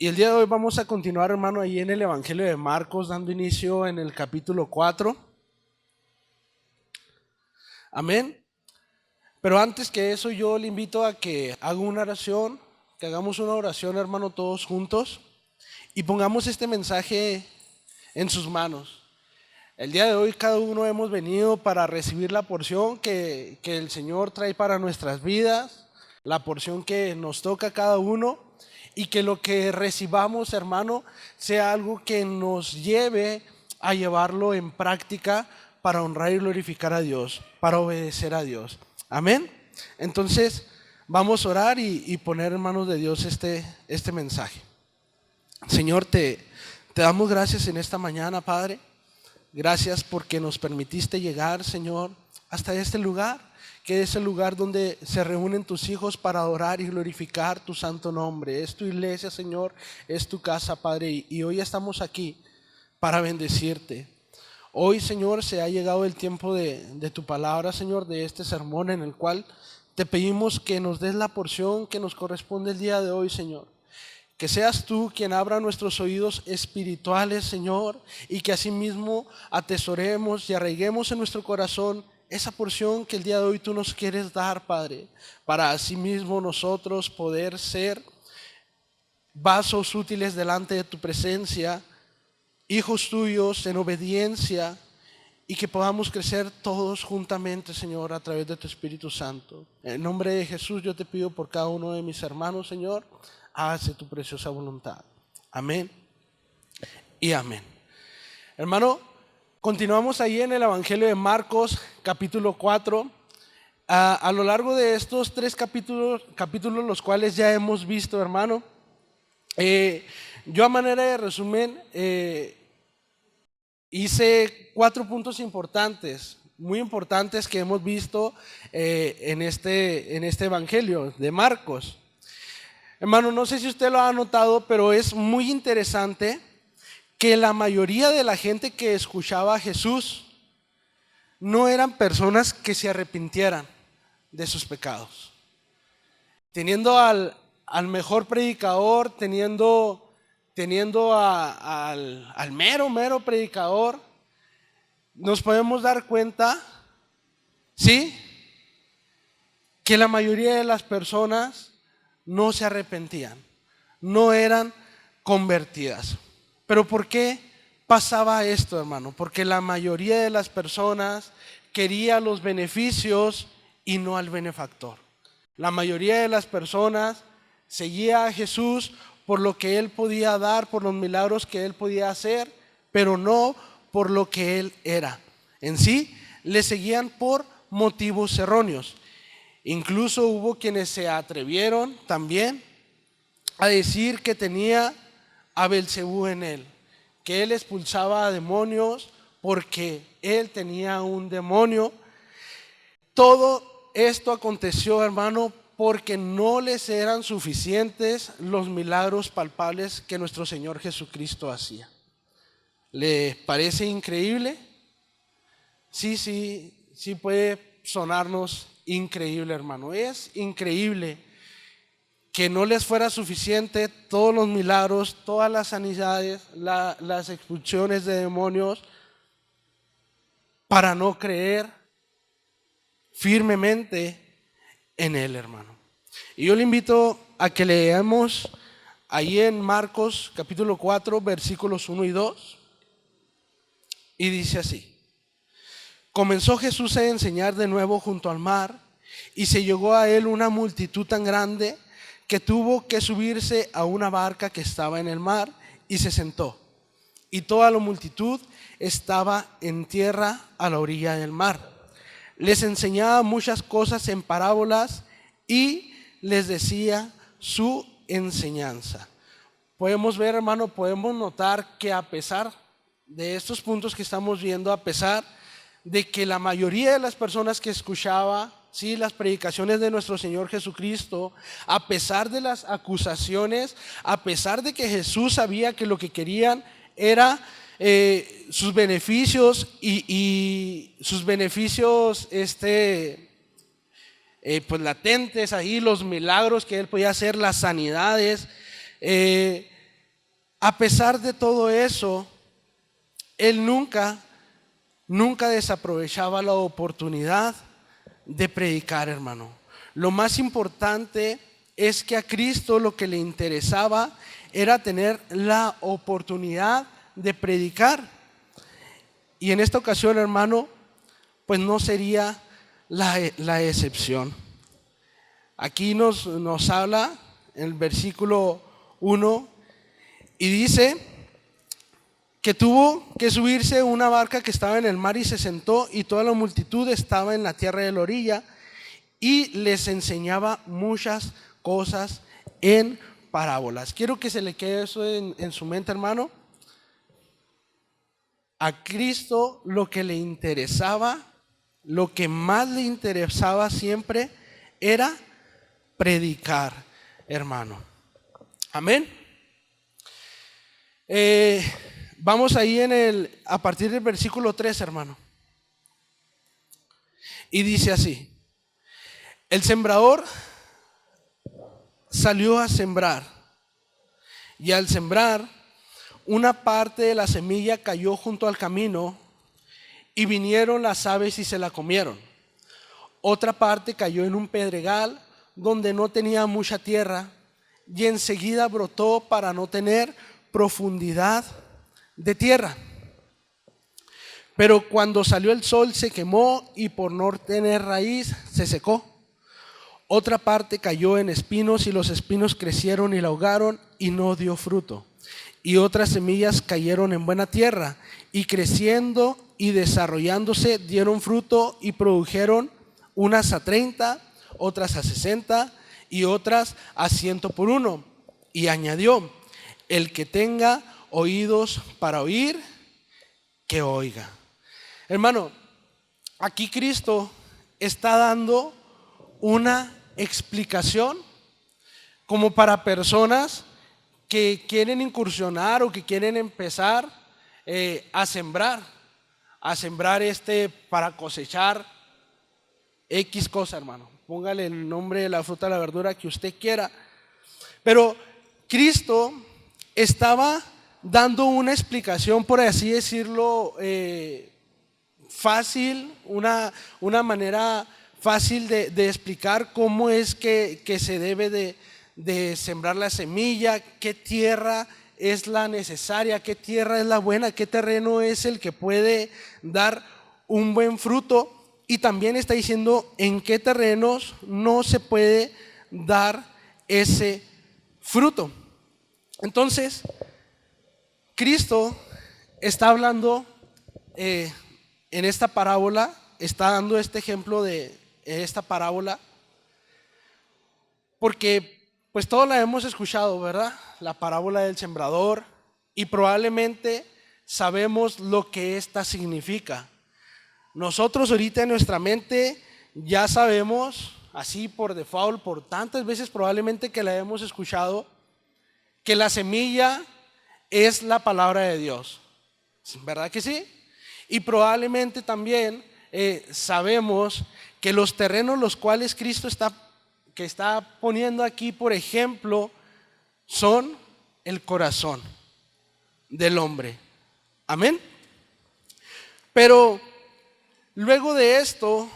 Y el día de hoy vamos a continuar, hermano, ahí en el Evangelio de Marcos, dando inicio en el capítulo 4. Amén. Pero antes que eso, yo le invito a que haga una oración, que hagamos una oración, hermano, todos juntos, y pongamos este mensaje en sus manos. El día de hoy cada uno hemos venido para recibir la porción que el Señor trae para nuestras vidas, la porción que nos toca a cada uno, y que lo que recibamos, hermano, sea algo que nos lleve a llevarlo en práctica para honrar y glorificar a Dios, para obedecer a Dios. Amén. Entonces vamos a orar y poner en manos de Dios este mensaje. Señor, te damos gracias en esta mañana, Padre. Gracias porque nos permitiste llegar, Señor, hasta este lugar, que es el lugar donde se reúnen tus hijos para adorar y glorificar tu santo nombre. Es tu iglesia, Señor, es tu casa, Padre, y hoy estamos aquí para bendecirte. Hoy, Señor, se ha llegado el tiempo de tu palabra, Señor, de este sermón en el cual te pedimos que nos des la porción que nos corresponde el día de hoy, Señor. Que seas tú quien abra nuestros oídos espirituales, Señor, y que asimismo atesoremos y arraiguemos en nuestro corazón esa porción que el día de hoy tú nos quieres dar, Padre, para asimismo nosotros poder ser vasos útiles delante de tu presencia, hijos tuyos en obediencia, y que podamos crecer todos juntamente, Señor, a través de tu Espíritu Santo. En el nombre de Jesús yo te pido por cada uno de mis hermanos, Señor, hágase tu preciosa voluntad. Amén y amén. Hermano, continuamos ahí en el Evangelio de Marcos, capítulo 4. A lo largo de estos 3 capítulos, los cuales ya hemos visto, hermano, yo a manera de resumen hice 4 puntos importantes, muy importantes que hemos visto en este Evangelio de Marcos. Hermano, no sé si usted lo ha notado, pero es muy interesante que la mayoría de la gente que escuchaba a Jesús no eran personas que se arrepintieran de sus pecados. Teniendo al mejor predicador, teniendo al mero predicador, nos podemos dar cuenta, ¿sí?, que la mayoría de las personas no se arrepentían, no eran convertidas. ¿Pero por qué pasaba esto, hermano? Porque la mayoría de las personas quería los beneficios y no al benefactor. La mayoría de las personas seguía a Jesús por lo que Él podía dar, por los milagros que Él podía hacer, pero no por lo que Él era. En sí, le seguían por motivos erróneos. Incluso hubo quienes se atrevieron también a decir que tenía a Belcebú en él, que él expulsaba a demonios porque él tenía un demonio. Todo esto aconteció, hermano, porque no les eran suficientes los milagros palpables que nuestro Señor Jesucristo hacía. ¿Le parece increíble? Sí puede sonarnos increíble, hermano. Es increíble que no les fuera suficiente todos los milagros, todas las sanidades, las expulsiones de demonios, para no creer firmemente en Él, hermano. Y yo le invito a que leamos ahí en Marcos capítulo 4 versículos 1 y 2, y dice así: comenzó Jesús a enseñar de nuevo junto al mar, y se llegó a él una multitud tan grande que tuvo que subirse a una barca que estaba en el mar, y se sentó. Y toda la multitud estaba en tierra a la orilla del mar. Les enseñaba muchas cosas en parábolas y les decía su enseñanza. Podemos ver, hermano, podemos notar que a pesar de estos puntos que estamos viendo, a pesar de que la mayoría de las personas que escuchaba, sí, las predicaciones de nuestro Señor Jesucristo, a pesar de las acusaciones, a pesar de que Jesús sabía que lo que querían era sus beneficios y sus beneficios pues latentes ahí, los milagros que Él podía hacer, las sanidades, a pesar de todo eso, él nunca desaprovechaba la oportunidad de predicar, hermano. Lo más importante es que a Cristo lo que le interesaba era tener la oportunidad de predicar. Y en esta ocasión, hermano, pues no sería la excepción. Aquí nos habla en el versículo 1 y dice que tuvo que subirse a una barca que estaba en el mar y se sentó, y toda la multitud estaba en la tierra de la orilla, y les enseñaba muchas cosas en parábolas. Quiero que se le quede eso en su mente, hermano. A Cristo lo que le interesaba, lo que más le interesaba siempre era predicar, hermano. Amén. Vamos ahí a partir del versículo 3, hermano. Y dice así: el sembrador salió a sembrar, y al sembrar, una parte de la semilla cayó junto al camino, y vinieron las aves y se la comieron. Otra parte cayó en un pedregal donde no tenía mucha tierra, y enseguida brotó para no tener profundidad de tierra. Pero cuando salió el sol se quemó, y por no tener raíz se secó. Otra parte cayó en espinos, y los espinos crecieron y la ahogaron, y no dio fruto. Y otras semillas cayeron en buena tierra, y creciendo y desarrollándose dieron fruto, y produjeron unas a 30, otras a 60, y otras a 100 por uno. Y añadió: el que tenga oídos para oír, que oiga. Hermano, aquí Cristo está dando una explicación como para personas que quieren incursionar o que quieren empezar a sembrar para cosechar X cosa, hermano. Póngale el nombre de la fruta, la verdura que usted quiera. Pero Cristo estaba dando una explicación, por así decirlo, fácil, una manera fácil de explicar cómo es que se debe de sembrar la semilla, qué tierra es la necesaria, qué tierra es la buena, qué terreno es el que puede dar un buen fruto. Y también está diciendo en qué terrenos no se puede dar ese fruto. Entonces, Cristo está hablando en esta parábola, está dando este ejemplo de esta parábola, porque pues todos la hemos escuchado, ¿verdad? La parábola del sembrador, y probablemente sabemos lo que esta significa. Nosotros ahorita en nuestra mente ya sabemos, así por default, por tantas veces probablemente que la hemos escuchado, que la semilla es la palabra de Dios, ¿verdad que sí? Y probablemente también sabemos que los terrenos los cuales Cristo está poniendo aquí, por ejemplo, son el corazón del hombre. Amén. Pero luego de esto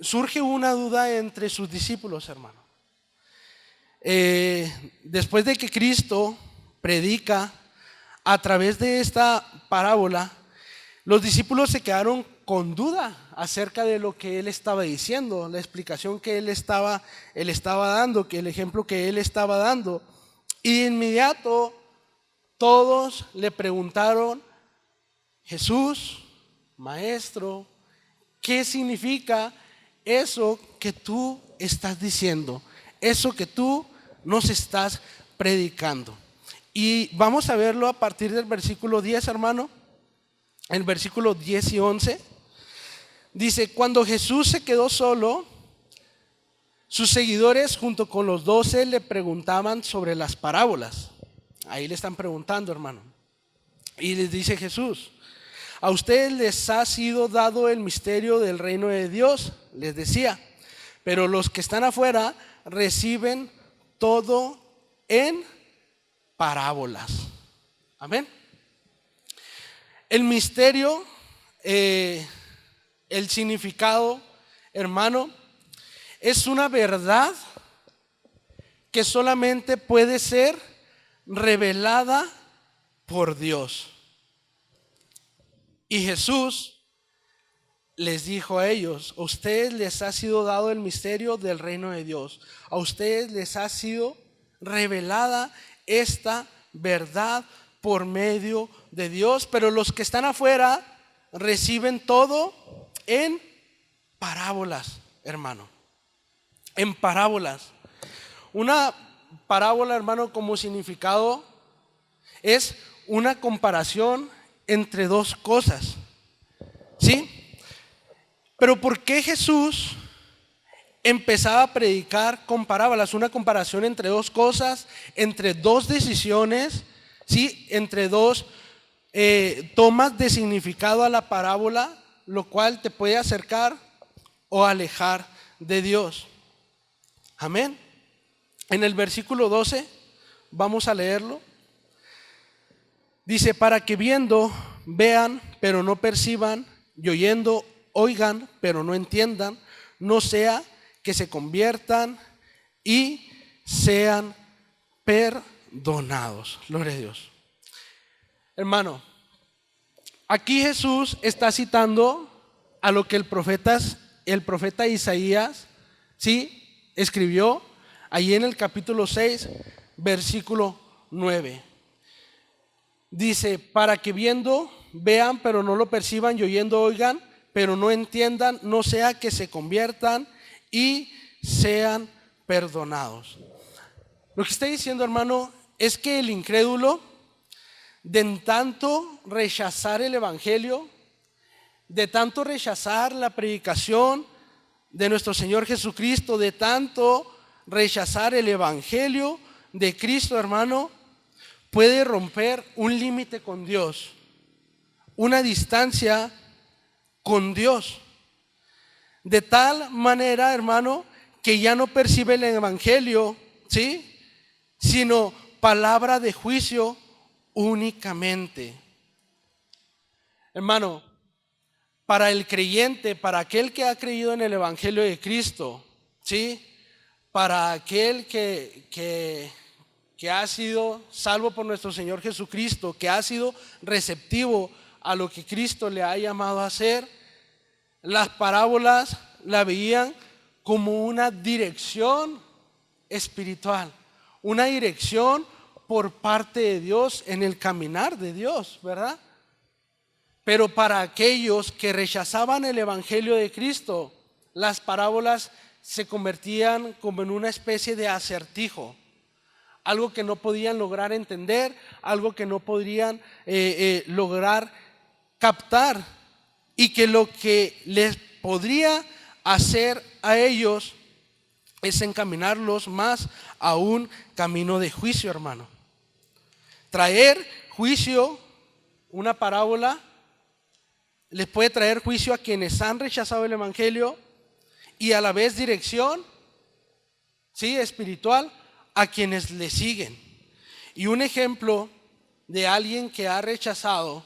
surge una duda entre sus discípulos, hermano. Después de que Cristo predica a través de esta parábola, los discípulos se quedaron con duda acerca de lo que él estaba diciendo, la explicación que él estaba dando, que el ejemplo que él estaba dando. Y de inmediato todos le preguntaron: Jesús, maestro, ¿qué significa eso que tú estás diciendo? Eso que tú nos estás predicando. Y vamos a verlo a partir del versículo 10, hermano. El versículo 10 y 11 dice: cuando Jesús se quedó solo, sus seguidores junto con los 12 le preguntaban sobre las parábolas. Ahí le están preguntando, hermano. Y les dice Jesús: a ustedes les ha sido dado el misterio del reino de Dios, les decía, pero los que están afuera reciben todo en parábolas. Amén. El misterio, el significado, hermano, es una verdad que solamente puede ser revelada por Dios. Y Jesús les dijo a ellos: a ustedes les ha sido dado el misterio del reino de Dios. A ustedes les ha sido revelada esta verdad por medio de Dios. Pero los que están afuera reciben todo en parábolas, hermano. En parábolas. Una parábola, hermano, como significado es una comparación entre dos cosas. ¿Sí? Pero ¿por qué Jesús empezaba a predicar con parábolas? Una comparación entre dos cosas, entre dos decisiones, ¿sí? Entre dos tomas de significado a la parábola, lo cual te puede acercar o alejar de Dios. Amén. En el versículo 12, vamos a leerlo. Dice: para que viendo, vean, pero no perciban, y oyendo, oigan, pero no entiendan, no sea que se conviertan y sean perdonados. Gloria a Dios. Hermano, aquí Jesús está citando a lo que el profeta Isaías, ¿sí?, escribió allí en el capítulo 6, versículo 9. Dice: para que viendo, vean, pero no lo perciban, y oyendo, oigan, pero no entiendan, no sea que se conviertan y sean perdonados. Lo que está diciendo, hermano, es que el incrédulo, de tanto rechazar el evangelio, de tanto rechazar la predicación de nuestro Señor Jesucristo, de tanto rechazar el evangelio de Cristo, hermano, puede romper un límite con Dios, una distancia con Dios, de tal manera, hermano, que ya no percibe el evangelio, ¿sí?, sino palabra de juicio únicamente. Hermano, para el creyente, para aquel que ha creído en el evangelio de Cristo, ¿sí?, para aquel que ha sido salvo por nuestro Señor Jesucristo, que ha sido receptivo a lo que Cristo le ha llamado a hacer, las parábolas la veían como una dirección espiritual, una dirección por parte de Dios en el caminar de Dios, ¿verdad? Pero para aquellos que rechazaban el evangelio de Cristo, las parábolas se convertían como en una especie de acertijo, algo que no podían lograr entender, algo que no podrían lograr captar, y que lo que les podría hacer a ellos es encaminarlos más a un camino de juicio, hermano. Traer juicio, una parábola, les puede traer juicio a quienes han rechazado el evangelio, y a la vez dirección, ¿sí?, espiritual a quienes le siguen. Y un ejemplo de alguien que ha rechazado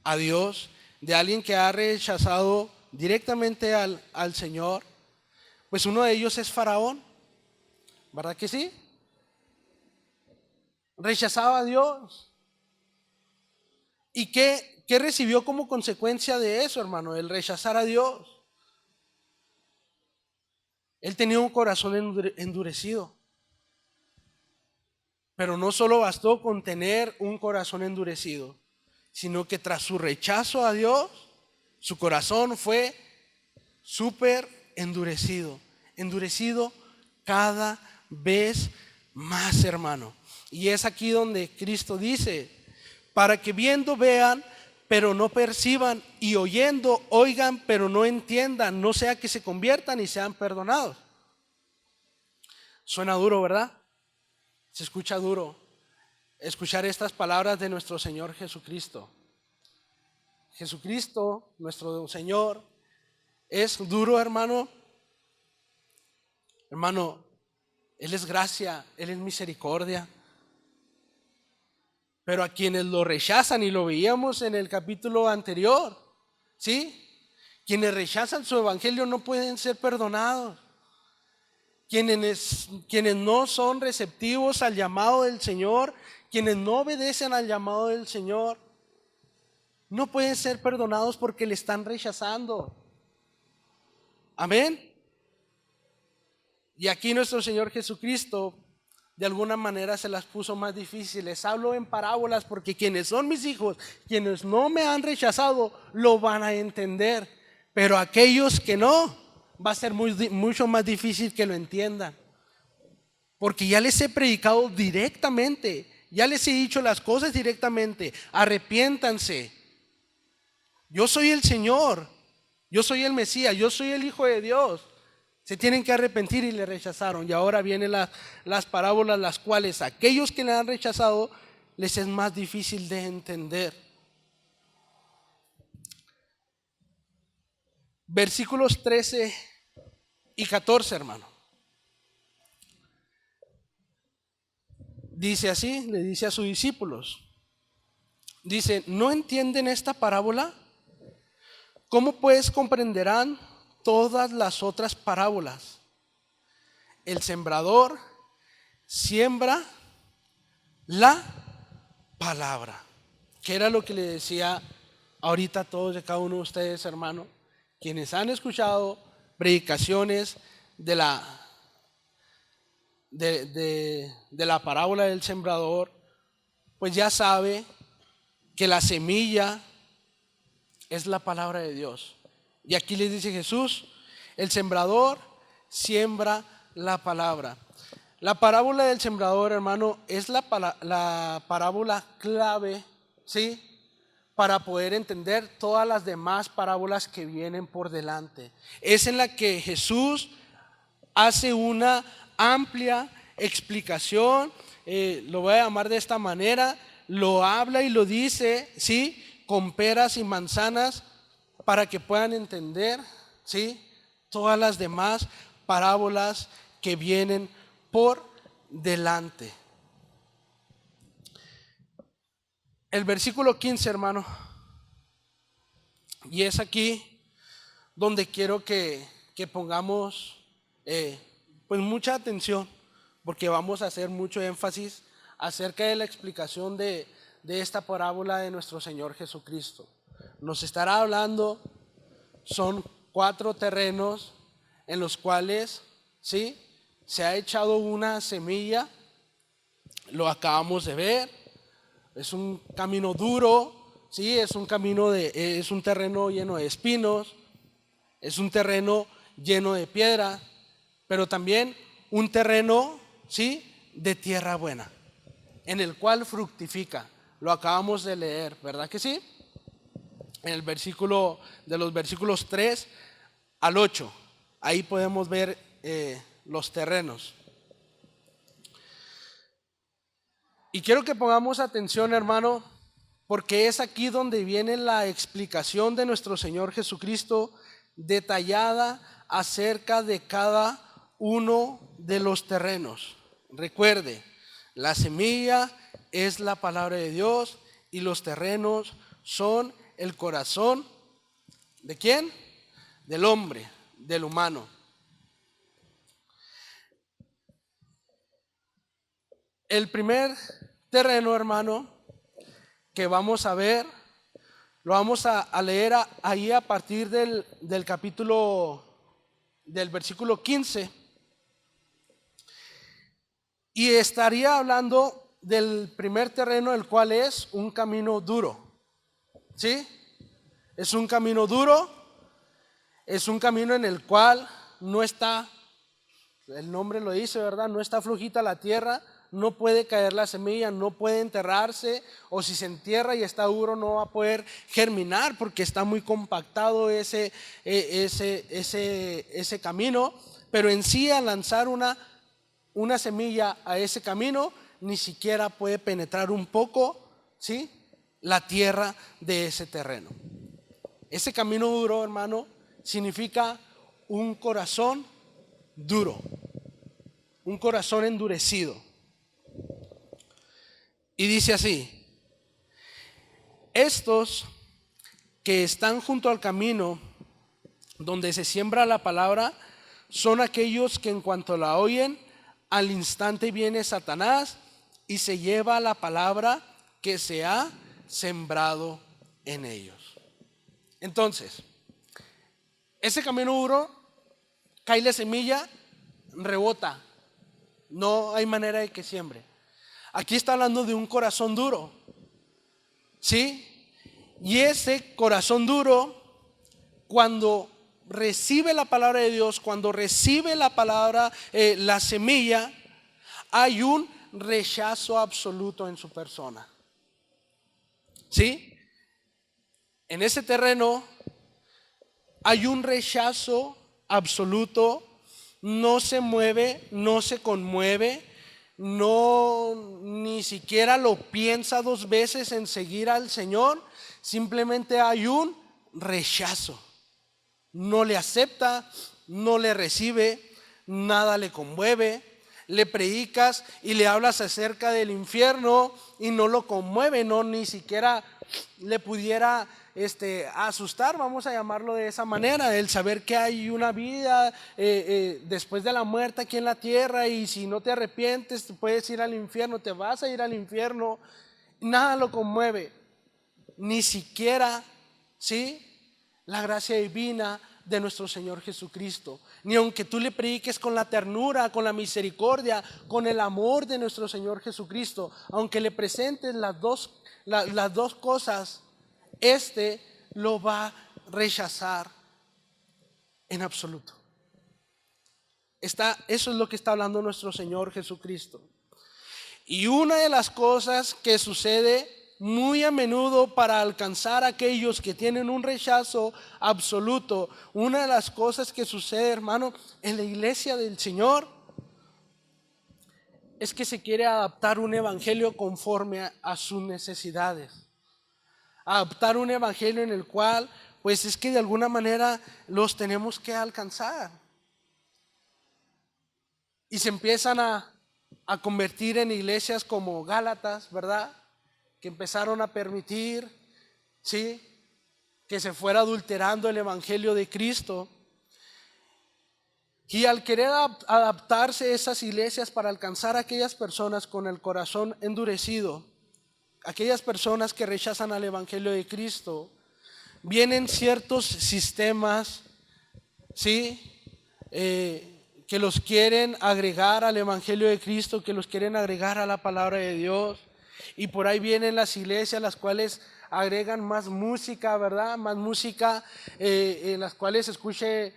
a Dios, de alguien que ha rechazado directamente al Señor, pues uno de ellos es Faraón, ¿verdad que sí? Rechazaba a Dios. ¿Y qué recibió como consecuencia de eso, hermano? El rechazar a Dios. Él tenía un corazón endurecido. Pero no solo bastó con tener un corazón endurecido, sino que tras su rechazo a Dios, su corazón fue súper endurecido, endurecido cada vez más, hermano. Y es aquí donde Cristo dice: para que viendo vean, pero no perciban, y oyendo oigan, pero no entiendan, no sea que se conviertan y sean perdonados. Suena duro, ¿verdad? Se escucha duro escuchar estas palabras de nuestro Señor Jesucristo. Jesucristo, nuestro Señor, es duro, hermano. Hermano, Él es gracia, Él es misericordia. pero a quienes lo rechazan, y lo veíamos en el capítulo anterior, ¿sí? Quienes rechazan su evangelio no pueden ser perdonados. Quienes no son receptivos al llamado del Señor, quienes no obedecen al llamado del Señor, no pueden ser perdonados porque le están rechazando. Amén. Y aquí nuestro Señor Jesucristo de alguna manera se las puso más difíciles. Hablo en parábolas porque quienes son mis hijos, quienes no me han rechazado, lo van a entender. Pero aquellos que no, va a ser mucho más difícil que lo entiendan. Porque ya les he predicado directamente, ya les he dicho las cosas directamente. Arrepiéntanse. Yo soy el Señor, yo soy el Mesías, yo soy el Hijo de Dios. Se tienen que arrepentir y le rechazaron. Y ahora vienen las parábolas, las cuales aquellos que le han rechazado les es más difícil de entender. Versículos 13 y 14, hermano. Dice así, le dice a sus discípulos. Dice, ¿no entienden esta parábola? ¿Cómo pues comprenderán todas las otras parábolas? El sembrador siembra la palabra. Que era lo que le decía ahorita a todos y a cada uno de ustedes, hermano, quienes han escuchado predicaciones de la parábola del sembrador, pues ya sabe que la semilla es la palabra de Dios. Y aquí les dice Jesús, el sembrador siembra la palabra. La parábola del sembrador, hermano, es la parábola clave, ¿sí?, para poder entender todas las demás parábolas que vienen por delante. Es en la que Jesús hace una amplia explicación, lo voy a llamar de esta manera, lo habla y lo dice, ¿sí?, con peras y manzanas, para que puedan entender, ¿sí?, todas las demás parábolas que vienen por delante. El versículo 15, hermano, y es aquí donde quiero que pongamos pues mucha atención, porque vamos a hacer mucho énfasis acerca de la explicación de esta parábola de nuestro Señor Jesucristo. Nos estará hablando, son 4 terrenos en los cuales, ¿sí?, se ha echado una semilla, lo acabamos de ver, es un camino duro, ¿sí?, es un terreno lleno de espinos, es un terreno lleno de piedra, pero también un terreno, ¿sí?, de tierra buena, en el cual fructifica. Lo acabamos de leer, ¿verdad que sí? En el versículo, de los versículos 3 al 8, ahí podemos ver los terrenos. Y quiero que pongamos atención, hermano, porque es aquí donde viene la explicación de nuestro Señor Jesucristo detallada acerca de cada uno de los terrenos. Recuerde, la semilla es la palabra de Dios y los terrenos son el corazón ¿de quién? Del hombre, del humano. El primer terreno, hermano, que vamos a ver, lo vamos a leer ahí a partir del capítulo, del versículo 15. Y estaría hablando del primer terreno, el cual es un camino duro. ¿Sí? Es un camino duro, es un camino en el cual no está, el nombre lo dice, ¿verdad? No está flojita la tierra, no puede caer la semilla, no puede enterrarse, o si se entierra y está duro no va a poder germinar porque está muy compactado ese camino. Pero en sí, al lanzar una semilla a ese camino, ni siquiera puede penetrar un poco, ¿sí?, la tierra de ese terreno. Ese camino duro, hermano, significa un corazón duro, un corazón endurecido. Y dice así: Estos que están junto al camino donde se siembra la palabra son aquellos que en cuanto la oyen, al instante viene Satanás y se lleva la palabra que se ha sembrado en ellos. Entonces, ese camino duro, cae la semilla, rebota, no hay manera de que siembre. Aquí está hablando de un corazón duro, ¿sí? Y ese corazón duro, cuando recibe la palabra de Dios, cuando recibe la palabra, la semilla, hay un rechazo absoluto en su persona, ¿sí? En ese terreno hay un rechazo absoluto, no se mueve, no se conmueve, no ni siquiera lo piensa dos veces en seguir al Señor, simplemente hay un rechazo. No le acepta, no le recibe, nada le conmueve. Le predicas y le hablas acerca del infierno y no lo conmueve, no ni siquiera le pudiera asustar, vamos a llamarlo de esa manera, el saber que hay una vida después de la muerte aquí en la tierra, y si no te arrepientes te puedes ir al infierno, te vas a ir al infierno. Nada lo conmueve, ni siquiera, ¿sí?, la gracia divina de nuestro Señor Jesucristo. Ni aunque tú le prediques con la ternura, con la misericordia, con el amor de nuestro Señor Jesucristo, aunque le presentes las dos cosas, lo va a rechazar en absoluto. Eso es lo que está hablando nuestro Señor Jesucristo. Y una de las cosas que sucede muy a menudo para alcanzar a aquellos que tienen un rechazo absoluto, una de las cosas que sucede, hermano, en la iglesia del Señor, es que se quiere adaptar un evangelio conforme a sus necesidades. Adaptar un evangelio en el cual, pues es que de alguna manera los tenemos que alcanzar. Y se empiezan a convertir en iglesias como Gálatas, ¿verdad?, que empezaron a permitir, ¿sí?, que se fuera adulterando el evangelio de Cristo. Y al querer adaptarse esas iglesias para alcanzar a aquellas personas con el corazón endurecido, aquellas personas que rechazan al evangelio de Cristo, vienen ciertos sistemas, ¿sí?, que los quieren agregar al evangelio de Cristo, que los quieren agregar a la palabra de Dios. Y por ahí vienen las iglesias, las cuales agregan más música, ¿verdad? Más música, en las cuales se escuche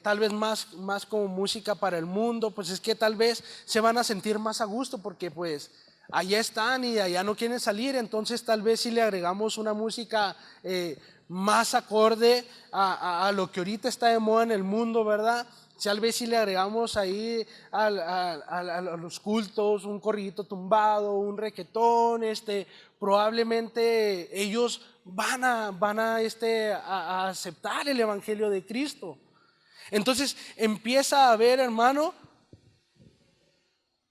tal vez más como música para el mundo. Pues es que tal vez se van a sentir más a gusto porque pues allá están y allá no quieren salir. Entonces tal vez si le agregamos una música más acorde a lo que ahorita está de moda en el mundo, ¿verdad? Tal vez si le agregamos ahí a los cultos un corridito tumbado, un requetón, probablemente ellos van a aceptar el evangelio de Cristo. Entonces empieza a haber, hermano,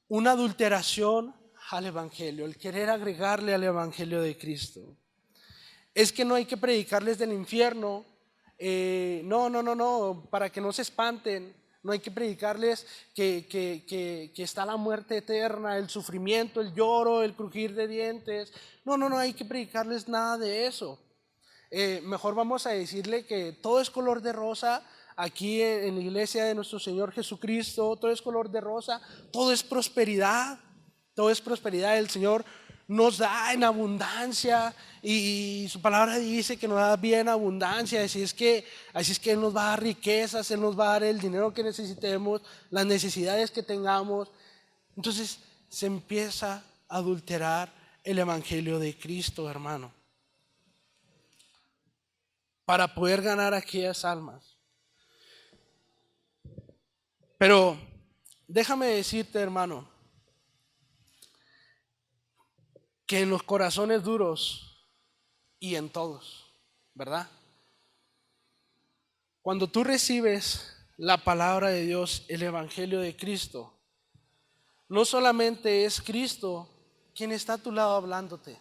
una adulteración al evangelio, el querer agregarle al evangelio de Cristo. Es que no hay que predicarles del infierno. No, para que no se espanten. No hay que predicarles que está la muerte eterna, el sufrimiento, el lloro, el crujir de dientes. No hay que predicarles nada de eso. Mejor vamos a decirle que todo es color de rosa aquí en la iglesia de nuestro Señor Jesucristo. Todo es color de rosa, todo es prosperidad. Todo es prosperidad. El Señor nos da en abundancia y su palabra dice que nos da vida en abundancia. Así es que Él nos va a dar riquezas, Él nos va a dar el dinero que necesitemos, las necesidades que tengamos. Entonces se empieza a adulterar el evangelio de Cristo, hermano, para poder ganar aquellas almas. Pero déjame decirte, hermano, que en los corazones duros y en todos, ¿verdad? Cuando tú recibes la palabra de Dios, el evangelio de Cristo, no solamente es Cristo quien está a tu lado hablándote,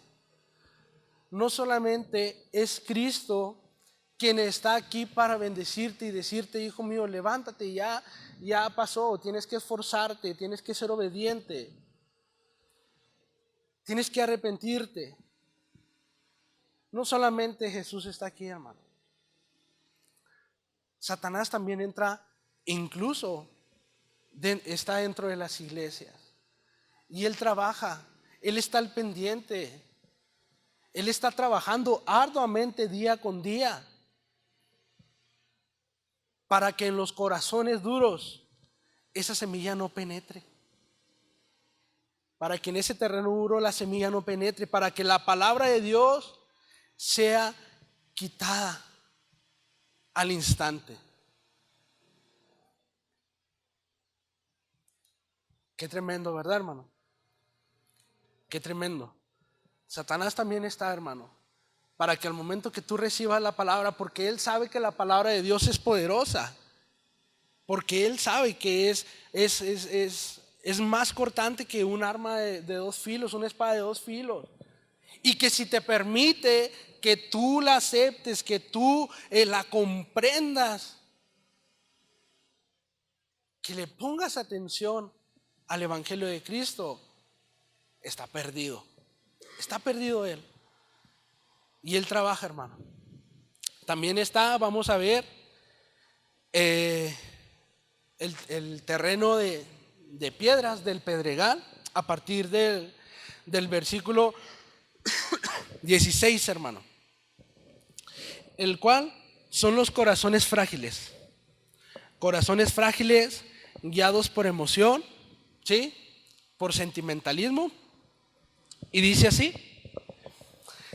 no solamente es Cristo quien está aquí para bendecirte y decirte, hijo mío, levántate, ya pasó, tienes que esforzarte, tienes que ser obediente, tienes que arrepentirte. No solamente Jesús está aquí, hermano. Satanás también entra, incluso está dentro de las iglesias. Y él trabaja, él está al pendiente, él está trabajando arduamente día con día para que en los corazones duros esa semilla no penetre. Para que en ese terreno duro la semilla no penetre, para que la palabra de Dios sea quitada al instante. Qué tremendo, ¿verdad, hermano? Qué tremendo. Satanás también está, hermano, para que al momento que tú recibas la palabra, porque él sabe que la palabra de Dios es poderosa, porque él sabe que es más cortante que un arma de dos filos, una espada de dos filos. Y que si te permite que tú la aceptes, que tú la comprendas, que le pongas atención al Evangelio de Cristo, está perdido. Está perdido él. Y él trabaja, hermano. También está, vamos a ver, el terreno de piedras del Pedregal, a partir del versículo 16, hermano. El cual son los corazones frágiles. Corazones frágiles guiados por emoción, ¿sí? Por sentimentalismo. Y dice así.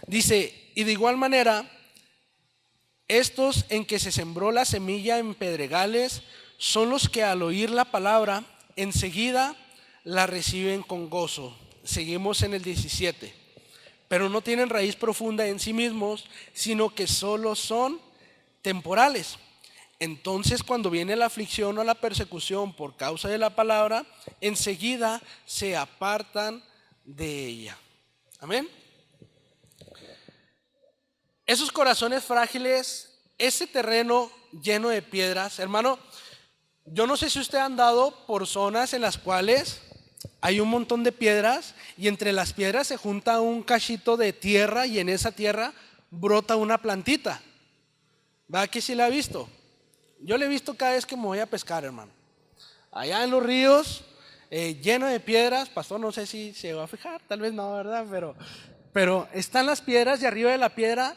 Dice, y de igual manera, estos en que se sembró la semilla en pedregales son los que al oír la palabra enseguida la reciben con gozo. Seguimos en el 17. Pero no tienen raíz profunda en sí mismos, sino que solo son temporales. Entonces, cuando viene la aflicción o la persecución por causa de la palabra, enseguida se apartan de ella. Amén. Esos corazones frágiles, ese terreno lleno de piedras, hermano, yo no sé si usted ha andado por zonas en las cuales hay un montón de piedras y entre las piedras se junta un cachito de tierra y en esa tierra brota una plantita. ¿Va que sí la ha visto? Yo la he visto cada vez que me voy a pescar, hermano. Allá en los ríos, lleno de piedras, pastor, no sé si se va a fijar, tal vez no, ¿verdad? Pero están las piedras y arriba de la piedra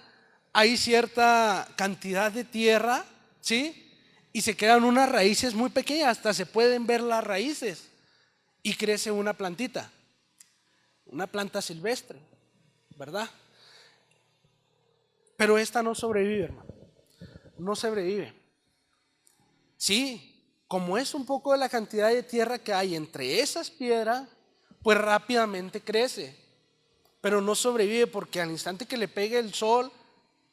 hay cierta cantidad de tierra, ¿sí? Y se quedan unas raíces muy pequeñas, hasta se pueden ver las raíces. Y crece una plantita, una planta silvestre, ¿verdad? Pero esta no sobrevive, hermano. No sobrevive. Sí, como es un poco de la cantidad de tierra que hay entre esas piedras, pues rápidamente crece. Pero no sobrevive porque al instante que le pegue el sol,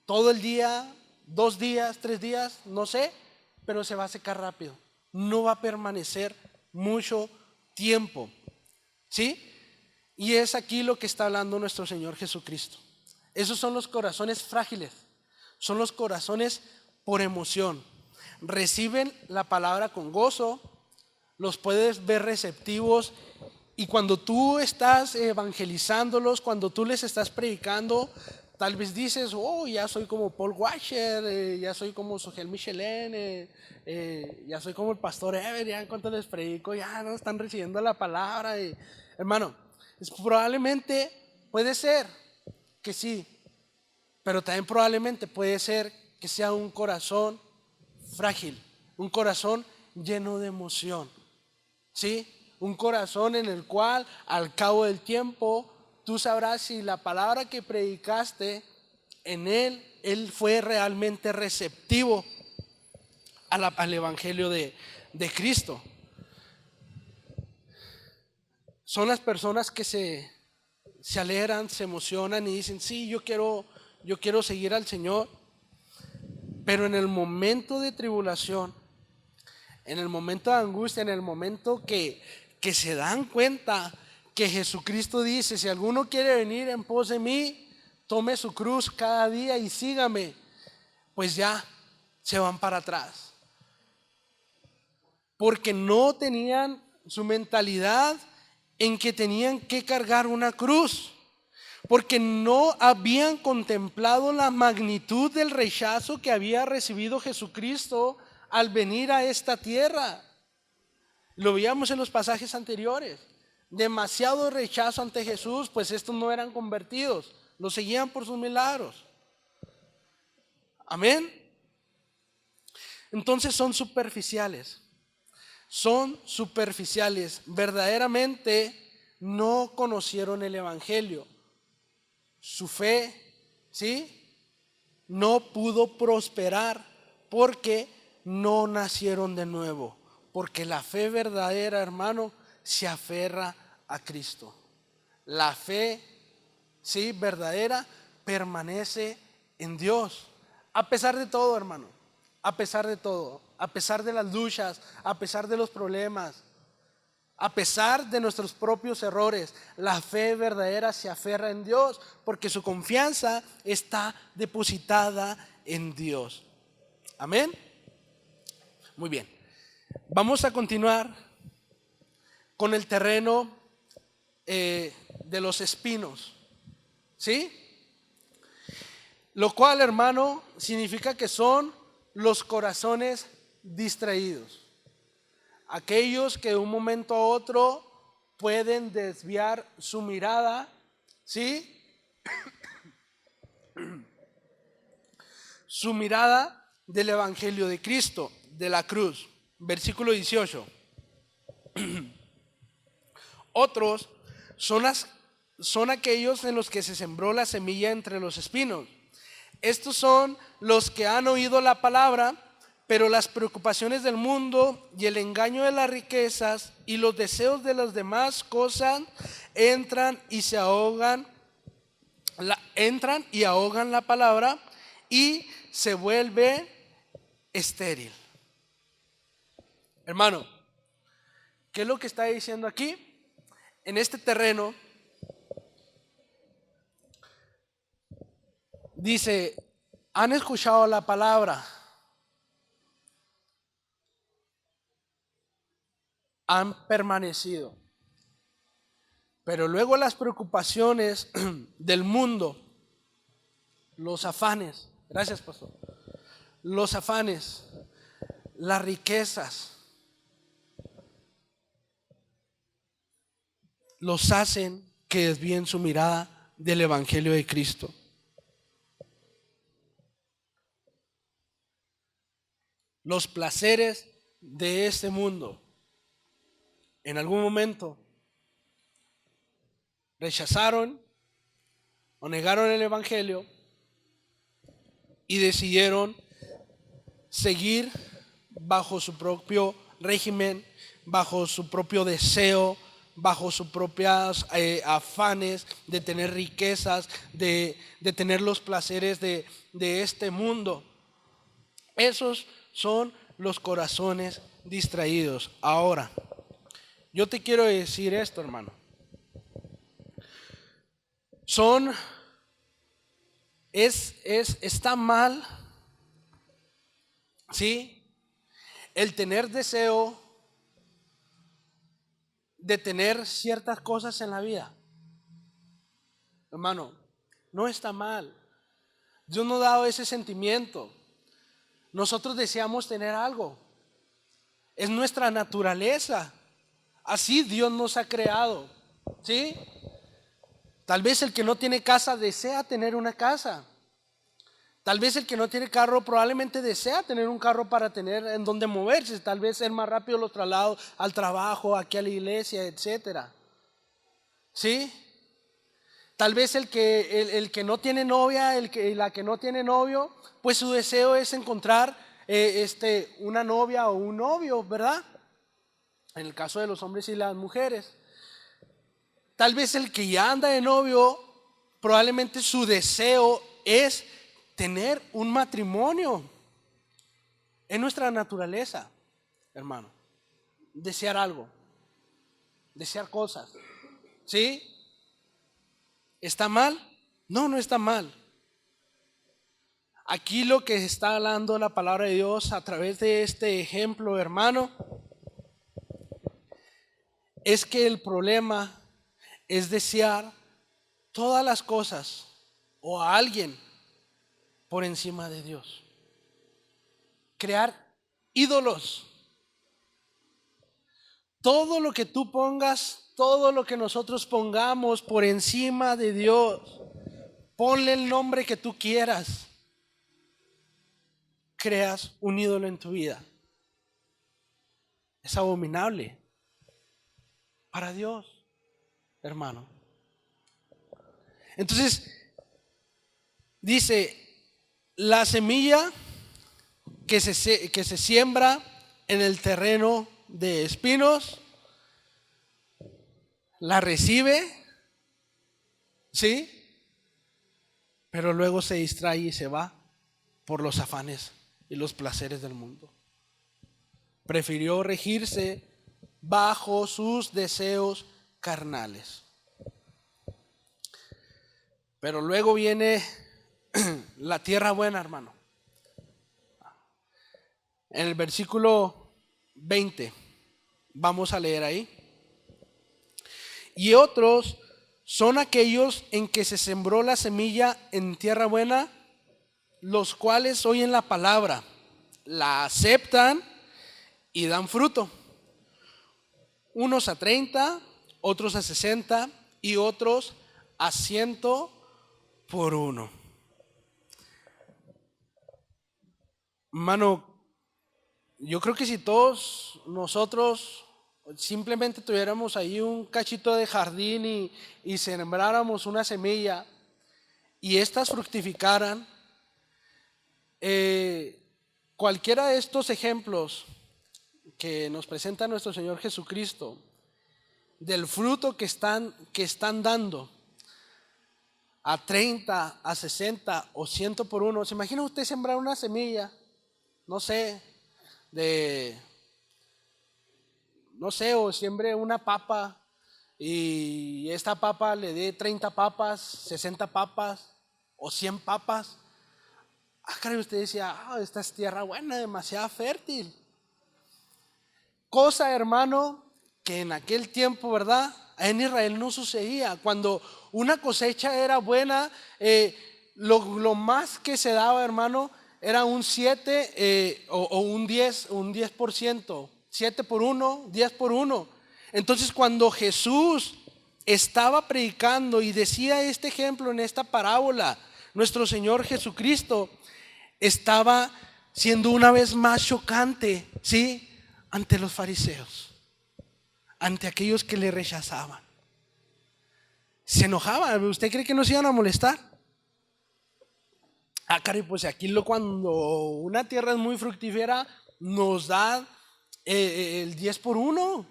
todo el día, 2 días, 3 días, no sé, pero se va a secar rápido. No va a permanecer mucho tiempo. ¿Sí? Y es aquí lo que está hablando nuestro Señor Jesucristo. Esos son los corazones frágiles. Son los corazones por emoción. Reciben la palabra con gozo, los puedes ver receptivos y cuando tú estás evangelizándolos, cuando tú les estás predicando, tal vez dices, oh, ya soy como Paul Washer, ya soy como Sogel Michelin, ya soy como el pastor Ever, ya en cuanto les predico, ya no están recibiendo la palabra. Hermano, probablemente puede ser que sí, pero también probablemente puede ser que sea un corazón frágil, un corazón lleno de emoción, ¿sí? Un corazón en el cual al cabo del tiempo tú sabrás si la palabra que predicaste en él fue realmente receptivo al Evangelio de Cristo. Son las personas que se alegran, se emocionan y dicen, sí, yo quiero seguir al Señor, pero en el momento de tribulación, en el momento de angustia, en el momento que se dan cuenta que Jesucristo dice, si alguno quiere venir en pos de mí, tome su cruz cada día y sígame, pues ya se van para atrás. Porque no tenían su mentalidad en que tenían que cargar una cruz. Porque no habían contemplado la magnitud del rechazo que había recibido Jesucristo al venir a esta tierra. Lo veíamos en los pasajes anteriores. Demasiado rechazo ante Jesús, pues estos no eran convertidos, lo seguían por sus milagros. Amén. Entonces son superficiales. Son superficiales. Verdaderamente no conocieron el evangelio. Su fe, ¿sí?, no pudo prosperar porque no nacieron de nuevo. Porque la fe verdadera, hermano, se aferra a Cristo. La fe, sí, verdadera, permanece en Dios. A pesar de todo, hermano. A pesar de todo. A pesar de las luchas. A pesar de los problemas. A pesar de nuestros propios errores, la fe verdadera se aferra en Dios porque su confianza está depositada en Dios. Amén. Muy bien. Vamos a continuar con el terreno de los espinos. ¿Sí? Lo cual, hermano, significa que son los corazones distraídos. Aquellos que de un momento a otro pueden desviar su mirada, ¿sí? Su mirada del Evangelio de Cristo, de la cruz. Versículo 18. Otros son aquellos en los que se sembró la semilla entre los espinos. Estos son los que han oído la palabra, pero las preocupaciones del mundo y el engaño de las riquezas y los deseos de las demás cosas entran y ahogan la palabra y se vuelve estéril. Hermano, ¿qué es lo que está diciendo aquí? En este terreno dice, han escuchado la palabra, han permanecido, pero luego las preocupaciones del mundo, los afanes, gracias pastor, los afanes, las riquezas, los hacen que desvíen su mirada del Evangelio de Cristo. Los placeres de este mundo en algún momento rechazaron o negaron el Evangelio y decidieron seguir bajo su propio régimen, bajo su propio deseo, bajo sus propios afanes de tener riquezas, de tener los placeres de este mundo. Esos son los corazones distraídos. Ahora, yo te quiero decir esto, hermano. Está mal, ¿sí?, el tener deseo de tener ciertas cosas en la vida. Hermano, no está mal. Dios nos ha dado ese sentimiento. Nosotros deseamos tener algo. Es nuestra naturaleza. Así Dios nos ha creado. ¿Sí? Tal vez el que no tiene casa desea tener una casa. Tal vez el que no tiene carro probablemente desea tener un carro para tener en donde moverse. Tal vez ser más rápido los traslados al trabajo, aquí a la iglesia, etcétera. ¿Sí? Tal vez el que no tiene novia, la que no tiene novio, pues su deseo es encontrar una novia o un novio, ¿verdad? En el caso de los hombres y las mujeres. Tal vez el que ya anda de novio, probablemente su deseo es tener un matrimonio. Es nuestra naturaleza, hermano. Desear algo, desear cosas. ¿Sí? ¿Está mal? No, no está mal. Aquí lo que está hablando la palabra de Dios a través de este ejemplo, hermano, es que el problema es desear todas las cosas o a alguien por encima de Dios. Crear ídolos. Todo lo que tú pongas, todo lo que nosotros pongamos por encima de Dios, ponle el nombre que tú quieras, creas un ídolo en tu vida. Es abominable para Dios, hermano. Entonces, dice, la semilla que se siembra en el terreno de espinos, la recibe, ¿sí? Pero luego se distrae y se va por los afanes y los placeres del mundo. Prefirió regirse bajo sus deseos carnales. Pero luego viene la tierra buena, hermano. En el versículo 20, vamos a leer ahí. Y otros son aquellos en que se sembró la semilla en tierra buena, los cuales oyen la palabra, la aceptan y dan fruto. Unos a 30, otros a 60 y otros a 100 por uno. Mano, yo creo que si todos nosotros simplemente tuviéramos ahí un cachito de jardín y sembráramos una semilla y estas fructificaran, cualquiera de estos ejemplos que nos presenta nuestro Señor Jesucristo, del fruto que están dando a 30, a 60 o 100 por uno. ¿Se imagina usted sembrar una semilla, no sé, o siembre una papa y esta papa le dé 30 papas, 60 papas o 100 papas? Caray, usted decía, esta es tierra buena, demasiado fértil. Cosa, hermano, que en aquel tiempo, ¿verdad? En Israel no sucedía. Cuando una cosecha era buena, lo más que se daba, hermano, era un 7 o un 10%. 7 por 1, 10 por 1. Entonces, cuando Jesús estaba predicando y decía este ejemplo en esta parábola, nuestro Señor Jesucristo estaba siendo una vez más chocante, ¿sí? Ante los fariseos, ante aquellos que le rechazaban. Se enojaba. ¿Usted cree que nos iban a molestar? Caray, pues aquí cuando una tierra es muy fructífera, nos da el 10 por 1.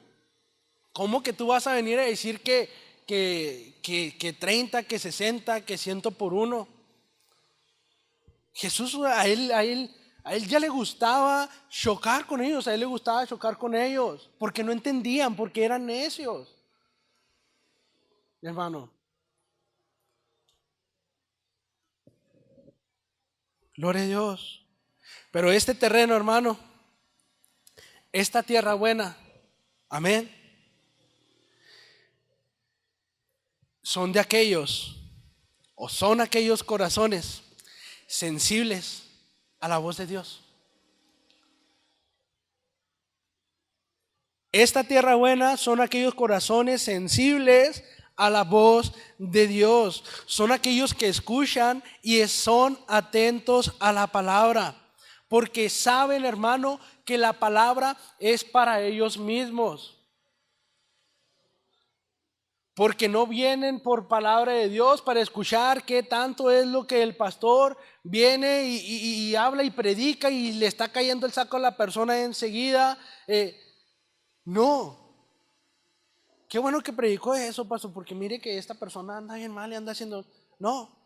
¿Cómo que tú vas a venir a decir que 30, que 60, que 100 por 1? Jesús a él ya le gustaba chocar con ellos, a él le gustaba chocar con ellos, porque no entendían, porque eran necios. Hermano, gloria a Dios. Pero este terreno, hermano, esta tierra buena, amén, son de aquellos, o son aquellos corazones sensibles a la voz de Dios. Esta tierra buena son aquellos corazones sensibles a la voz de Dios. Son aquellos que escuchan y son atentos a la palabra, porque saben, hermano, que la palabra es para ellos mismos. Porque no vienen por palabra de Dios para escuchar qué tanto es lo que el pastor viene y habla y predica y le está cayendo el saco a la persona enseguida. No. Qué bueno que predicó eso, pastor, porque mire que esta persona anda bien mal y anda haciendo. No.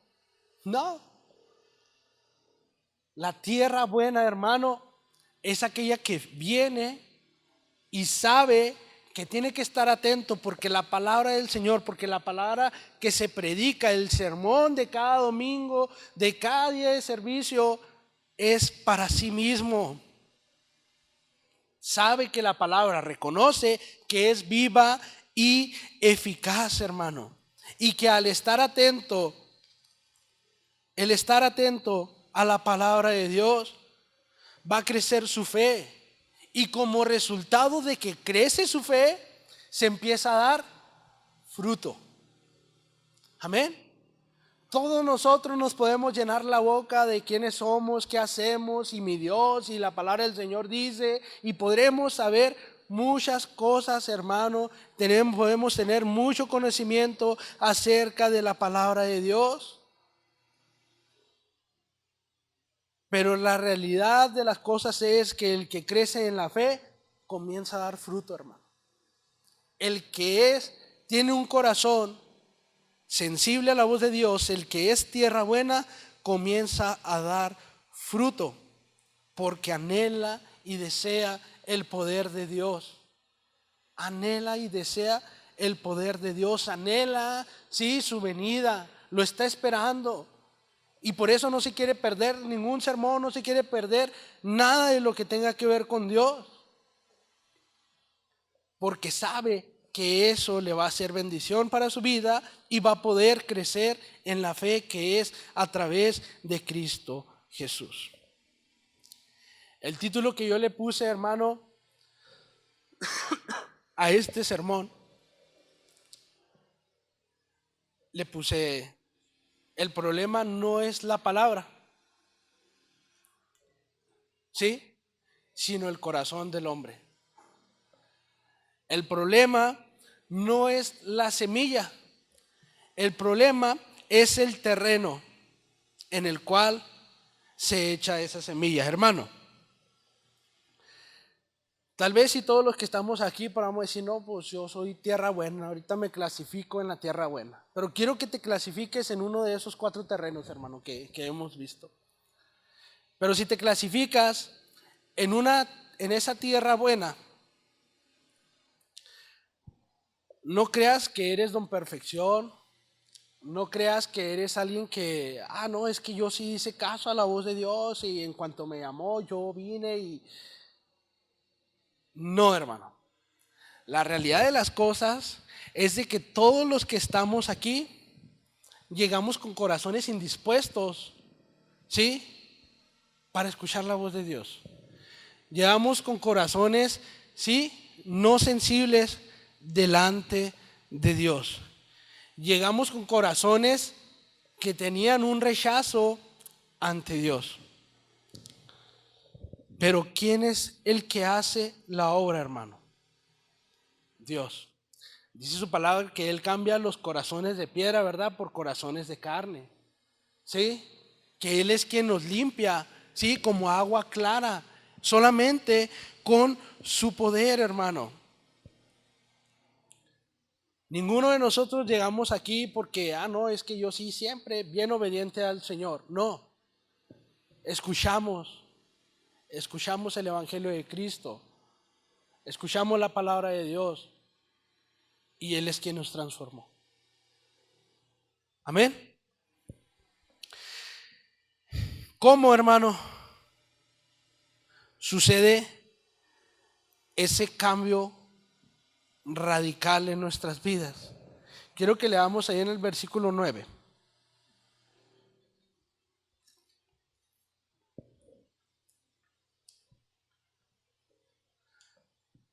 La tierra buena, hermano, es aquella que viene y sabe que tiene que estar atento porque la palabra del Señor, porque la palabra que se predica, el sermón de cada domingo, de cada día de servicio, es para sí mismo. Sabe que la palabra reconoce que es viva y eficaz, hermano. Y que al estar atento, el estar atento a la palabra de Dios, va a crecer su fe. Y como resultado de que crece su fe, se empieza a dar fruto. Amén. Todos nosotros nos podemos llenar la boca de quiénes somos, qué hacemos, y mi Dios, y la palabra del Señor dice, y podremos saber muchas cosas, hermano. Podemos tener mucho conocimiento acerca de la palabra de Dios. Pero la realidad de las cosas es que el que crece en la fe comienza a dar fruto, hermano. El que tiene un corazón sensible a la voz de Dios, el que es tierra buena, comienza a dar fruto, porque anhela y desea el poder de Dios. Anhela y desea el poder de Dios, anhela, sí, su venida, lo está esperando. Y por eso no se quiere perder ningún sermón, no se quiere perder nada de lo que tenga que ver con Dios, porque sabe que eso le va a ser bendición para su vida y va a poder crecer en la fe que es a través de Cristo Jesús. El título que yo le puse, hermano, a este sermón, le puse: el problema no es la palabra, ¿sí?, sino el corazón del hombre. El problema no es la semilla, el problema es el terreno en el cual se echa esa semilla, hermano. Tal vez si todos los que estamos aquí podamos decir, no, pues yo soy tierra buena, ahorita me clasifico en la tierra buena. Pero quiero que te clasifiques en uno de esos 4 terrenos, hermano, que hemos visto. Pero si te clasificas en esa tierra buena, no creas que eres don perfección, no creas que eres alguien que, no, es que yo sí hice caso a la voz de Dios y en cuanto me llamó yo vine y... No, hermano. La realidad de las cosas es de que todos los que estamos aquí llegamos con corazones indispuestos, ¿sí?, para escuchar la voz de Dios. Llegamos con corazones, ¿sí?, no sensibles delante de Dios. Llegamos con corazones que tenían un rechazo ante Dios. Pero ¿quién es el que hace la obra, hermano? Dios. Dice su palabra que Él cambia los corazones de piedra, ¿verdad?, por corazones de carne. ¿Sí? Que Él es quien nos limpia, ¿sí?, como agua clara, solamente con su poder, hermano. Ninguno de nosotros llegamos aquí porque, no, es que yo sí siempre bien obediente al Señor. No. Escuchamos el Evangelio de Cristo, escuchamos la palabra de Dios y Él es quien nos transformó. Amén. ¿Cómo, hermano, sucede ese cambio radical en nuestras vidas? Quiero que leamos ahí en el versículo 9.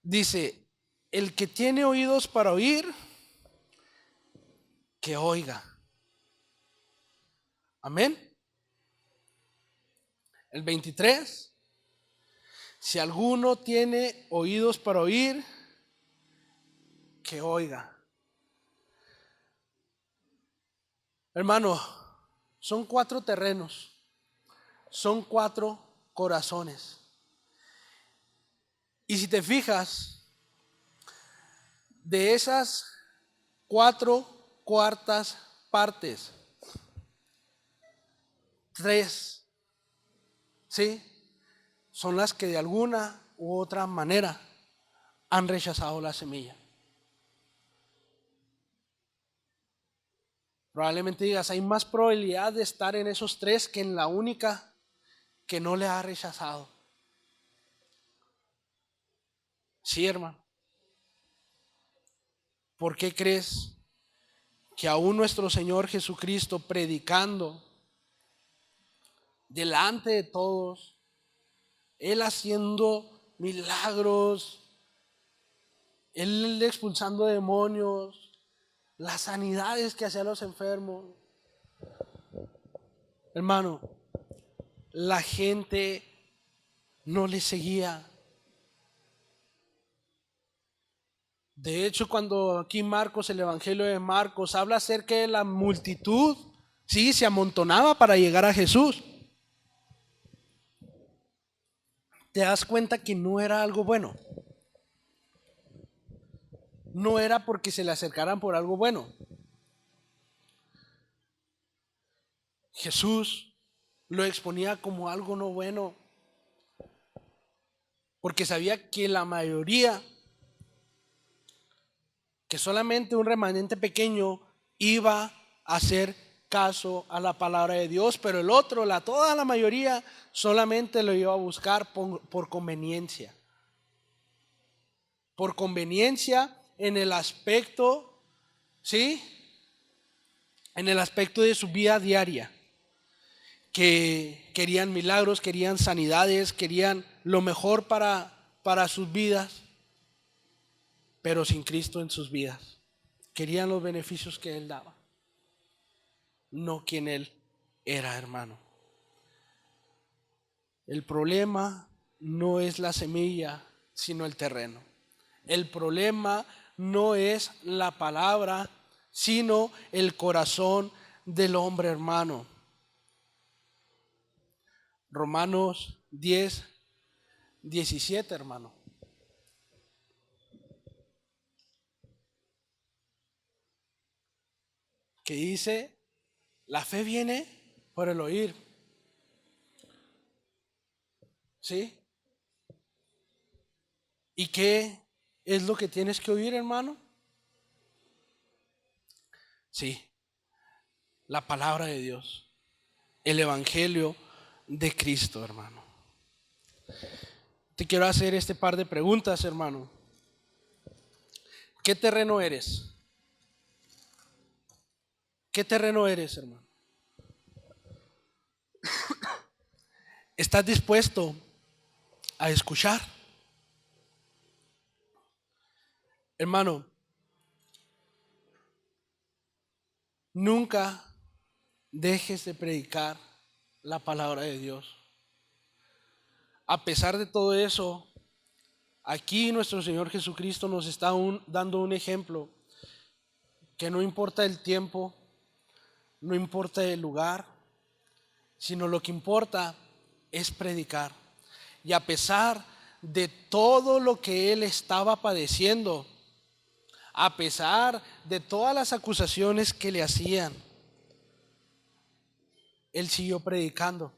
Dice: el que tiene oídos para oír, que oiga. Amén. El 23: si alguno tiene oídos para oír, que oiga. Hermano, son 4 terrenos, son 4 corazones. Y si te fijas, de esas 4/4 partes, 3, ¿sí?, son las que de alguna u otra manera han rechazado la semilla. Probablemente digas, hay más probabilidad de estar en esos tres que en la única que no le ha rechazado. Sí, hermano. ¿Por qué crees que aún nuestro Señor Jesucristo, predicando delante de todos, Él haciendo milagros, Él expulsando demonios, las sanidades que hacían los enfermos, hermano, la gente no le seguía? De hecho, cuando aquí Marcos, el Evangelio de Marcos, habla acerca de la multitud, sí, se amontonaba para llegar a Jesús. Te das cuenta que no era algo bueno. No era porque se le acercaran por algo bueno. Jesús lo exponía como algo no bueno, porque sabía que la mayoría, que solamente un remanente pequeño iba a hacer caso a la palabra de Dios, pero el otro, toda la mayoría, solamente lo iba a buscar por conveniencia. Por conveniencia en el aspecto, ¿sí? En el aspecto de su vida diaria. Que querían milagros, querían sanidades, querían lo mejor para sus vidas, pero sin Cristo en sus vidas. Querían los beneficios que Él daba, no quien Él era, hermano. El problema no es la semilla, sino el terreno. El problema no es la palabra, sino el corazón del hombre, hermano. Romanos 10, 17, hermano. Que dice, la fe viene por el oír. ¿Sí? ¿Y qué es lo que tienes que oír, hermano? Sí, la palabra de Dios, el evangelio de Cristo, hermano. Te quiero hacer este par de preguntas, hermano. ¿Qué terreno eres? ¿Qué terreno eres, hermano? ¿Estás dispuesto a escuchar? Hermano, nunca dejes de predicar la palabra de Dios. A pesar de todo eso, aquí nuestro Señor Jesucristo nos está dando un ejemplo que no importa el tiempo, no importa el lugar, sino lo que importa es predicar. Y a pesar de todo lo que Él estaba padeciendo, a pesar de todas las acusaciones que le hacían, Él siguió predicando.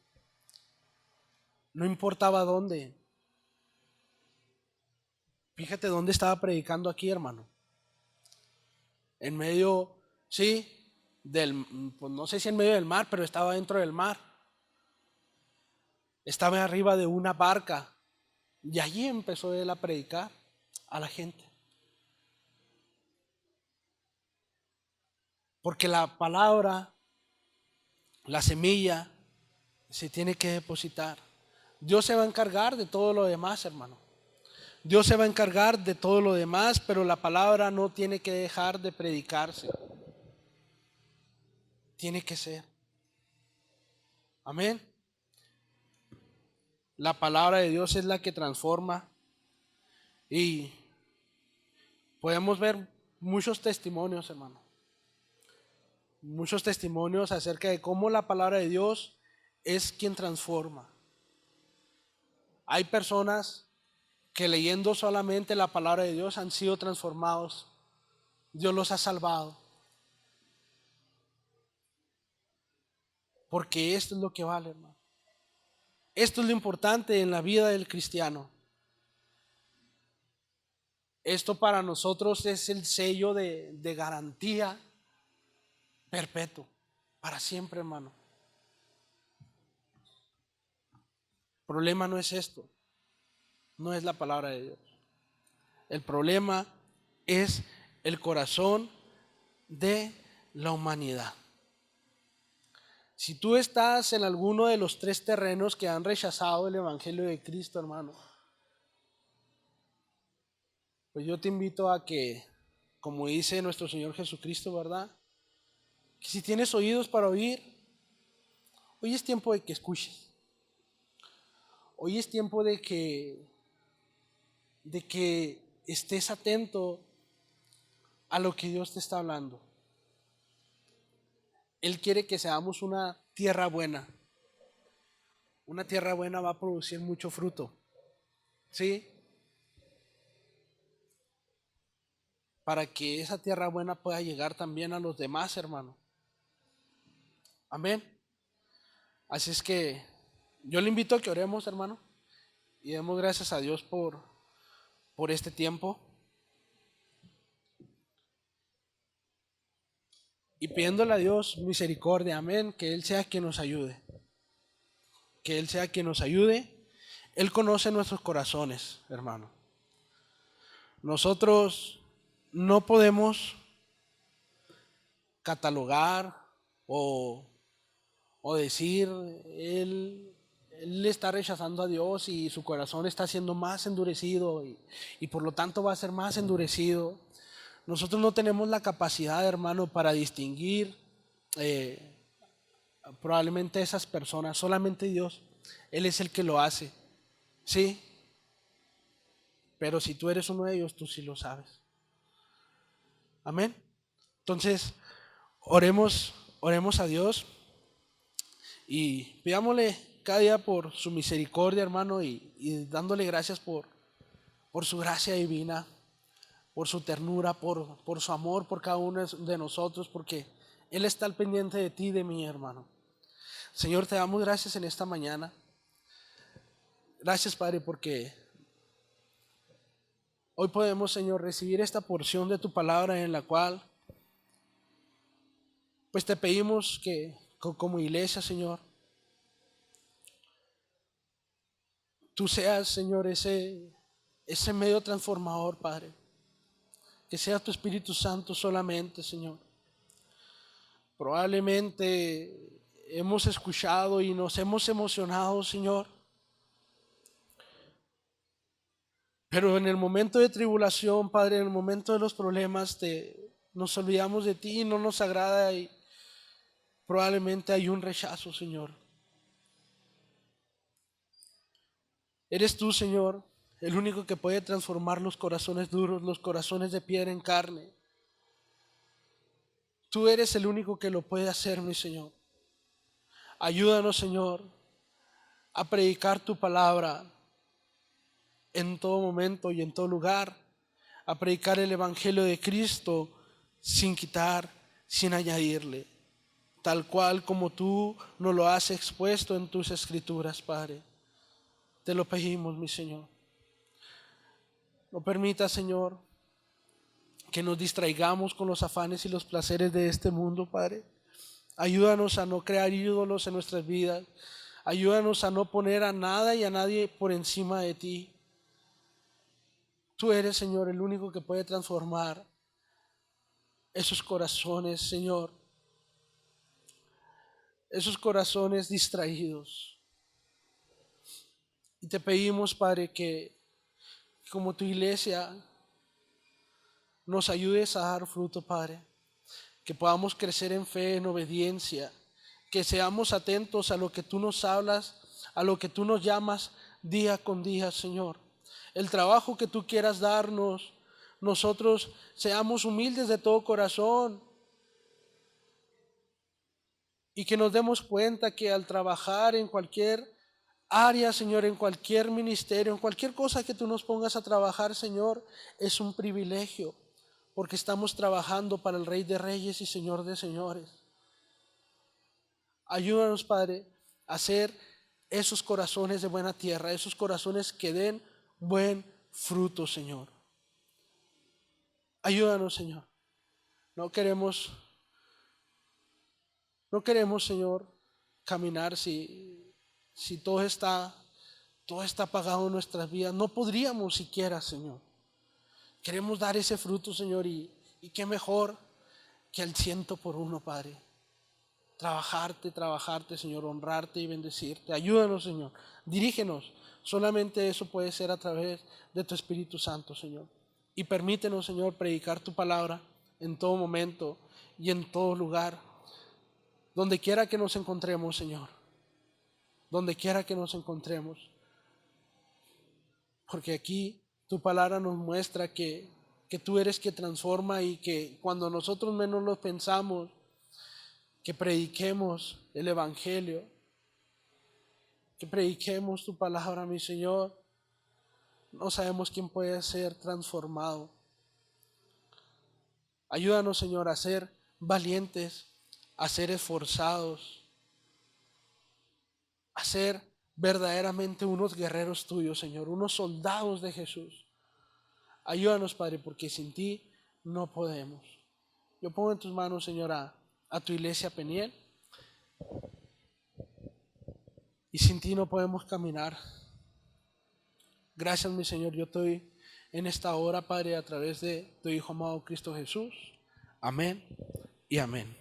No importaba dónde. Fíjate dónde estaba predicando aquí, hermano. En medio, sí, pues no sé si en medio del mar, pero estaba dentro del mar. Estaba arriba de una barca. Y allí empezó Él a predicar a la gente. Porque la palabra, la semilla, se tiene que depositar. Dios se va a encargar de todo lo demás, hermano. Dios se va a encargar de todo lo demás, pero la palabra no tiene que dejar de predicarse. Tiene que ser. Amén. La palabra de Dios es la que transforma. Y podemos ver muchos testimonios, hermano. Muchos testimonios acerca de cómo la palabra de Dios es quien transforma. Hay personas que leyendo solamente la palabra de Dios han sido transformados. Dios los ha salvado. Porque esto es lo que vale, hermano. Esto es lo importante en la vida del cristiano. Esto para nosotros es el sello de garantía perpetuo, para siempre, hermano. El problema no es esto, no es la palabra de Dios. El problema es el corazón de la humanidad. Si tú estás en alguno de los tres terrenos que han rechazado el Evangelio de Cristo, hermano, pues yo te invito a que, como dice nuestro Señor Jesucristo, ¿verdad? Que si tienes oídos para oír, hoy es tiempo de que escuches. Hoy es tiempo de que estés atento a lo que Dios te está hablando. Él quiere que seamos una tierra buena. Una tierra buena va a producir mucho fruto. ¿Sí? Para que esa tierra buena pueda llegar también a los demás, hermano. Amén. Así es que yo le invito a que oremos, hermano, y demos gracias a Dios por este tiempo. Y pidiéndole a Dios misericordia, amén, que Él sea quien nos ayude. Que Él sea quien nos ayude. Él conoce nuestros corazones, hermano. Nosotros no podemos catalogar o, o decir, él está rechazando a Dios y su corazón está siendo más endurecido y por lo tanto va a ser más endurecido. Nosotros no tenemos la capacidad, hermano, para distinguir probablemente esas personas, solamente Dios. Él es el que lo hace, ¿sí? Pero si tú eres uno de ellos, tú sí lo sabes. Amén. Entonces, oremos a Dios y pidámosle cada día por su misericordia, hermano, y dándole gracias por su gracia divina, por su ternura, por su amor por cada uno de nosotros, porque Él está al pendiente de ti y de mí, hermano. Señor, te damos gracias en esta mañana. Gracias, Padre, porque hoy podemos, Señor, recibir esta porción de tu palabra en la cual, pues te pedimos que como iglesia, Señor, tú seas, Señor, ese medio transformador, Padre. Que sea tu Espíritu Santo solamente, Señor. Probablemente hemos escuchado y nos hemos emocionado, Señor. Pero en el momento de tribulación, Padre, en el momento de los problemas, nos olvidamos de ti, no nos agrada y probablemente hay un rechazo, Señor. Eres tú, Señor, el único que puede transformar los corazones duros, los corazones de piedra en carne. Tú eres el único que lo puede hacer, mi Señor. Ayúdanos, Señor, a predicar tu palabra en todo momento y en todo lugar, a predicar el Evangelio de Cristo sin quitar, sin añadirle, tal cual como tú nos lo has expuesto en tus escrituras, Padre. Te lo pedimos, mi Señor. No permita, Señor, que nos distraigamos con los afanes y los placeres de este mundo, Padre. Ayúdanos a no crear ídolos en nuestras vidas. Ayúdanos a no poner a nada y a nadie por encima de ti. Tú eres, Señor, el único que puede transformar esos corazones, Señor. Esos corazones distraídos. Y te pedimos, Padre, que como tu iglesia nos ayudes a dar fruto, Padre. Que podamos crecer en fe, en obediencia. Que seamos atentos a lo que tú nos hablas, a lo que tú nos llamas día con día, Señor. El trabajo que tú quieras darnos, nosotros seamos humildes de todo corazón y que nos demos cuenta que al trabajar en cualquier área, Señor, en cualquier ministerio, en cualquier cosa que tú nos pongas a trabajar, Señor, es un privilegio, porque estamos trabajando para el Rey de Reyes y Señor de Señores. Ayúdanos, Padre, a ser esos corazones de buena tierra, esos corazones que den buen fruto, Señor. Ayúdanos, Señor. No queremos, no queremos, Señor, caminar si todo está apagado en nuestras vidas. No podríamos siquiera, Señor. Queremos dar ese fruto, Señor, y qué mejor que al 100 por 1, Padre. Trabajarte, Señor, honrarte y bendecirte. Ayúdanos, Señor. Dirígenos. Solamente eso puede ser a través de tu Espíritu Santo, Señor. Y permítenos, Señor, predicar tu palabra en todo momento y en todo lugar. Donde quiera que nos encontremos, Señor. Donde quiera que nos encontremos. Porque aquí tu palabra nos muestra que tú eres que transforma y que cuando nosotros menos lo pensamos, que prediquemos el Evangelio, que prediquemos tu palabra, mi Señor. No sabemos quién puede ser transformado. Ayúdanos, Señor, a ser valientes, a ser esforzados, a ser verdaderamente unos guerreros tuyos, Señor, unos soldados de Jesús. Ayúdanos, Padre, porque sin ti no podemos. Yo pongo en tus manos, Señor, a tu iglesia Peniel, y sin ti no podemos caminar. Gracias, mi Señor, yo estoy en esta hora, Padre, a través de tu Hijo amado Cristo Jesús. Amén y amén.